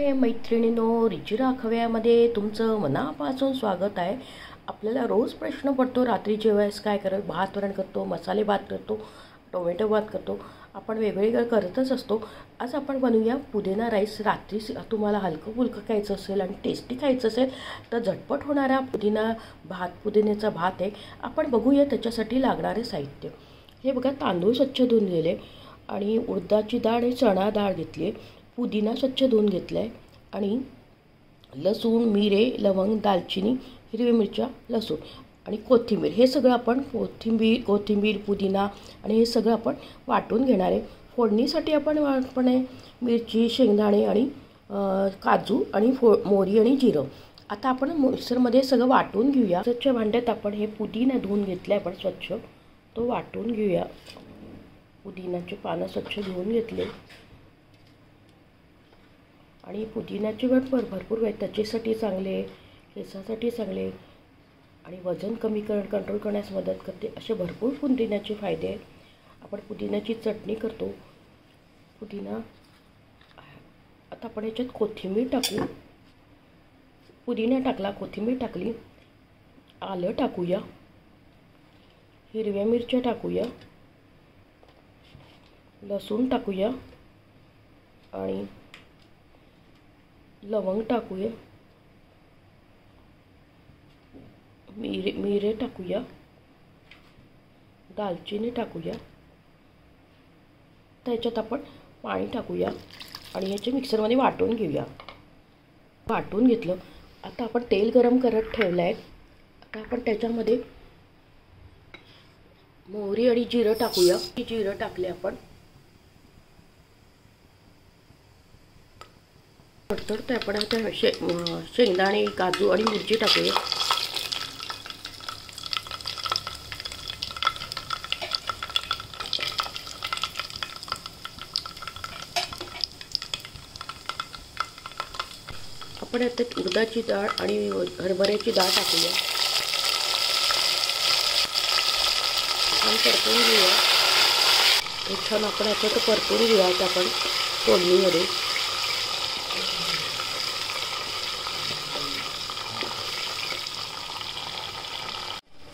हाय मैत्रिणींनो, रिची राखव्यामध्ये तुमचं मनापासून स्वागत आहे। आपल्याला रोज प्रश्न पडतो रात्री जेवायस काय करावं, भात वरण करतो, मसाले भात करतो, टोमॅटो भात करतो, आपण वेगवेगळं करतच असतो। आज आपण बनवूया पुदिना राईस। रात्री तुम्हाला हलकं फुलकं खायचं असेल आणि टेस्टी खायचं असेल तर झटपट होणारा पुदिन्याचा भात आहे। आपण बघूया त्याच्यासाठी लागणारे साहित्य। हे बघा, तांदूळ स्वच्छ धुवून गेले आणि उडदाची डाळ आणि चणा डाळ घेतली, पुदिना स्वच्छ धुवून घेतलाय आणि लसूण, मिरे, लवंग, दालचिनी, हिरवी मिरच्या, लसूण आणि कोथिंबीर, हे सगळं आपण कोथिंबीर, पुदिना आणि हे सगळं आपण वाटून घेणार आहे। फोडणीसाठी आपण मिरची, शेंगदाणे आणि काजू आणि मोहरी आणि जिरं। आता आपण मिक्सरमध्ये सगळं वाटून घेऊया। स्वच्छ भांड्यात आपण हे पुदिना धुवून घेतले, आपण स्वच्छ तो वाटून घेऊया। पुदिनाचे पानं स्वच्छ धुवून घेतले आणि पुदिन्याचे भरपूर आहेत, त्याच्यासाठी चांगले, केसासाठी चांगले आणि वजन कंट्रोल करण्यास मदत करते, असे भरपूर पुदिन्याचे फायदे आहेत। आपण पुदिन्याची चटणी करतो। पुदिना आता आपण याच्यात कोथिंबीर टाकू। पुदिना टाकला, कोथिंबीर टाकली, आलं टाकूया, हिरव्या मिरच्या टाकूया, लसूण टाकूया आणि लवंग टाकूया, मिरे टाकूया, दालचिनी टाकूया। त्याच्यात आपण पाणी टाकूया आणि ह्याचे मिक्सरमध्ये वाटून घेऊया। वाटून घेतलं, आता आपण तेल गरम करत ठेवलं आहे। आता आपण त्याच्यामध्ये मोहरी आणि जिरं टाकूया। जिरं टाकले आपण, तडतडतंय, आपण आता शेंगदाणे, काजू आणि मिरची टाकूया। आपण आता उडदाची डाळ आणि हरभऱ्याची डाळ टाकूया, छान परतून घेऊया। छान आपण आता परतून घेऊया। आता आपण फोडणीमध्ये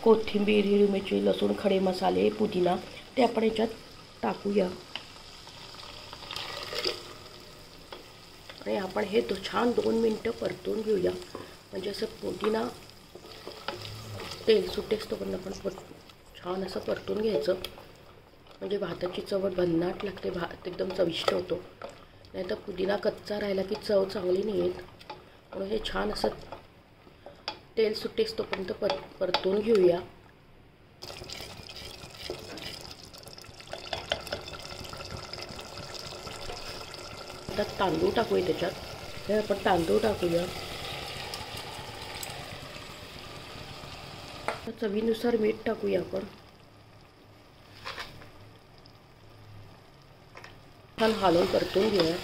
कोथिंबीर, हिरवी मिरची, लसूण, खडे मसाले, पुदिना ते आपण याच्यात टाकूया आणि आपण हे छान 2 मिनिटं परतून घेऊया। म्हणजे असं पुदिना तेल सुटेस तोपर्यंत आपण छान असं परतून घ्यायचं, म्हणजे भाताची चव भन्नाट लागते, भात एकदम चविष्ट होतो। नाहीतर पुदिना कच्चा राहिला की चव चांगली नाही येत, म्हणून हे छान असं तेल सुटेस तोपर्यंत परतून घेऊया। आता तांदूळ टाकूया त्याच्यात, हे आपण तांदूळ टाकूया। चवीनुसार मीठ टाकूया आपण, छान हलवून परतून घेऊया।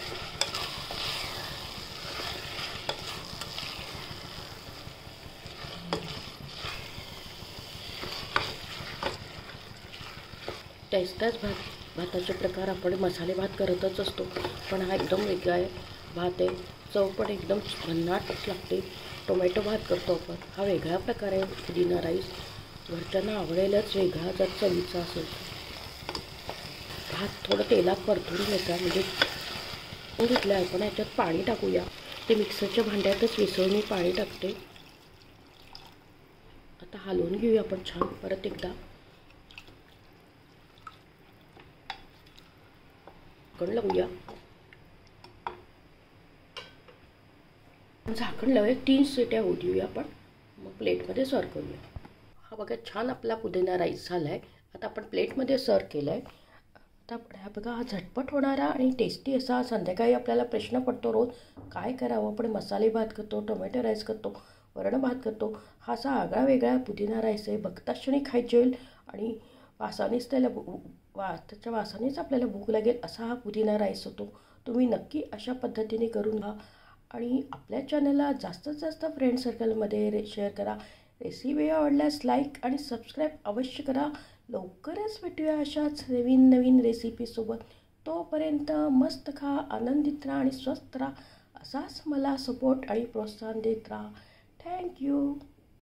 त्याच भाताचे प्रकार आपण मसाले भात करतच असतो, पण हा एकदम वेगळा आहे भात आहे, चव पण एकदम भन्नाट लागते। टोमॅटो भात करतो आपण, हा वेगळा प्रकार आहे पुदिना राईस, घरच्यांना आवडेलच वेगळा जर चवीचा असेल। भात थोडं तेलात परतून घ्यायचा, म्हणजे घेतलं आपण याच्यात पाणी टाकूया। ते मिक्सरच्या भांड्यातच विसळून पाणी टाकते। आता हलवून घेऊया आपण छान परत एकदा। झाकण लावूया, झाकण लावूया, 3 शिट्या होऊ देऊया आपण, मग प्लेटमध्ये सर्व करूया। हा बघा, छान आपला पुदिना राईस झाला आहे। आता आपण प्लेटमध्ये सर्व केला आहे। आता हा बघा, हा झटपट होणारा आणि टेस्टी असा, संध्याकाळी आपल्याला प्रश्न पडतो रोज काय करावं, आपण मसाले भात करतो, टोमॅटो राईस करतो, वरण भात करतो, हा असा आगळा वेगळा पुदिना राईस आहे। बघताच क्षणी खायची होईल आणि वासानेच त्याच्या वासानेच आपल्याला भूक लागेल असा हा पुदिना राईस होतो। तुम्ही नक्की अशा पद्धतीने करून खा आणि आपल्या चॅनलला जास्तीत जास्त फ्रेंड सर्कलमध्ये शेअर करा। रेसिपी आवडल्यास लाईक आणि सबस्क्राईब अवश्य करा। लवकरच भेटूया अशाच नवीन रेसिपीसोबत। तोपर्यंत मस्त खा, आनंदित राहा आणि स्वस्थ राहा असाच मला सपोर्ट आणि प्रोत्साहन देत राहा. थँक्यू.